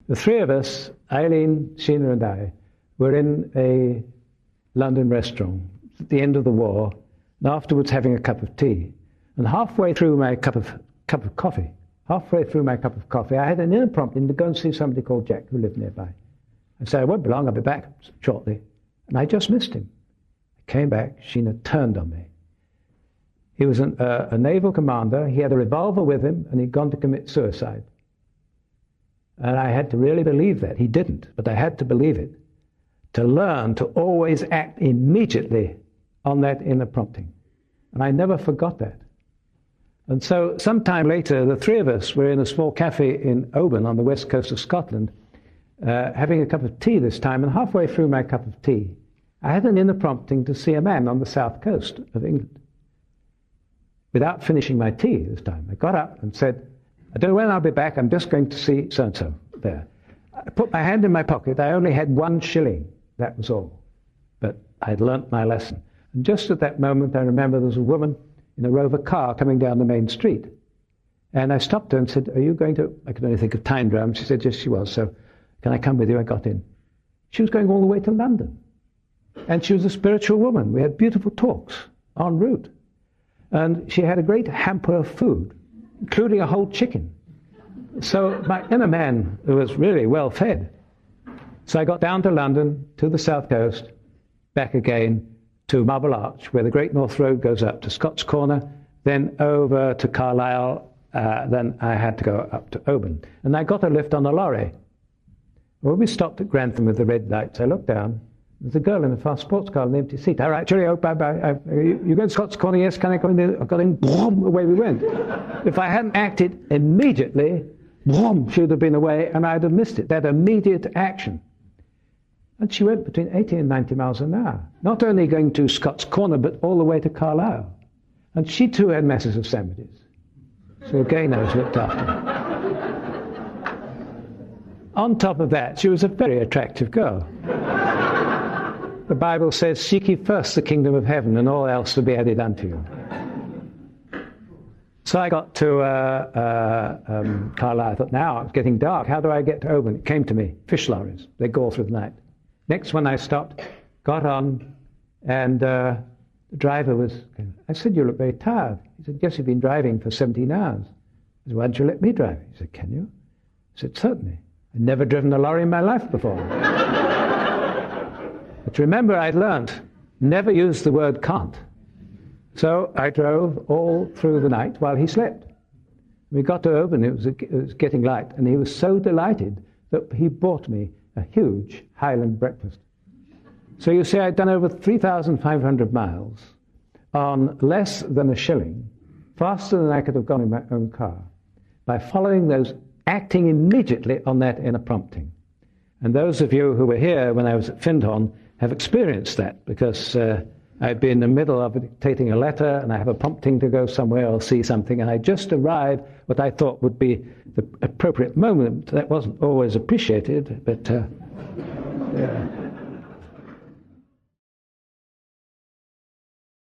The three of us, Eileen, Sheena and I, were in a London restaurant at the end of the war, and afterwards having a cup of tea. And halfway through my cup of coffee, I had an inner prompting to go and see somebody called Jack who lived nearby. I said, I won't be long, I'll be back shortly. And I just missed him. I came back, Sheena turned on me. He was a naval commander, he had a revolver with him, and he'd gone to commit suicide. And I had to really believe that. He didn't, but I had to believe it, to learn to always act immediately on that inner prompting. And I never forgot that. And so sometime later, the three of us were in a small cafe in Oban on the west coast of Scotland, having a cup of tea this time, and halfway through my cup of tea, I had an inner prompting to see a man on the south coast of England. Without finishing my tea this time, I got up and said, I don't know when I'll be back, I'm just going to see so-and-so there. I put my hand in my pocket, I only had 1 shilling, that was all. But I'd learnt my lesson. And just at that moment, I remember there was a woman in a Rover car coming down the main street. And I stopped her and said, are you going to, I could only think of Tyndrum. She said, yes, she was. So, can I come with you? I got in. She was going all the way to London. And she was a spiritual woman. We had beautiful talks en route. And she had a great hamper of food, including a whole chicken. So my inner man was really well fed. So I got down to London, to the south coast, back again to Marble Arch, where the Great North Road goes up to Scott's Corner, then over to Carlisle, then I had to go up to Oban. And I got a lift on a lorry. When we stopped at Grantham with the red lights, I looked down. There's a girl in a fast sports car in an empty seat. All right, cheerio, bye-bye. You go to Scott's Corner? Yes, can I go in there? I got in, boom, away we went. If I hadn't acted immediately, boom, she would have been away and I'd have missed it, that immediate action. And she went between 80 and 90 miles an hour, not only going to Scott's Corner, but all the way to Carlisle. And she too had masses of sandwiches. So again, I was looked after. On top of that, she was a very attractive girl. The Bible says, seek ye first the kingdom of heaven, and all else will be added unto you. So I got to Carlisle. I thought, now it's getting dark. How do I get to Oban? It came to me. Fish lorries. They go all through the night. Next one I stopped, got on, and the driver was, I said, you look very tired. He said, yes, you've been driving for 17 hours. I said, why don't you let me drive? He said, can you? I said, certainly. I'd never driven a lorry in my life before. But remember, I'd learned, never use the word can't. So I drove all through the night while he slept. We got to Oban, it was getting light, and he was so delighted that he bought me a huge Highland breakfast. So you see, I'd done over 3,500 miles on less than a shilling, faster than I could have gone in my own car, by following those, acting immediately on that inner prompting. And those of you who were here when I was at Findhorn have experienced that, because I'd be in the middle of dictating a letter and I have a prompting to go somewhere or see something, and I just arrived what I thought would be the appropriate moment. That wasn't always appreciated, but yeah.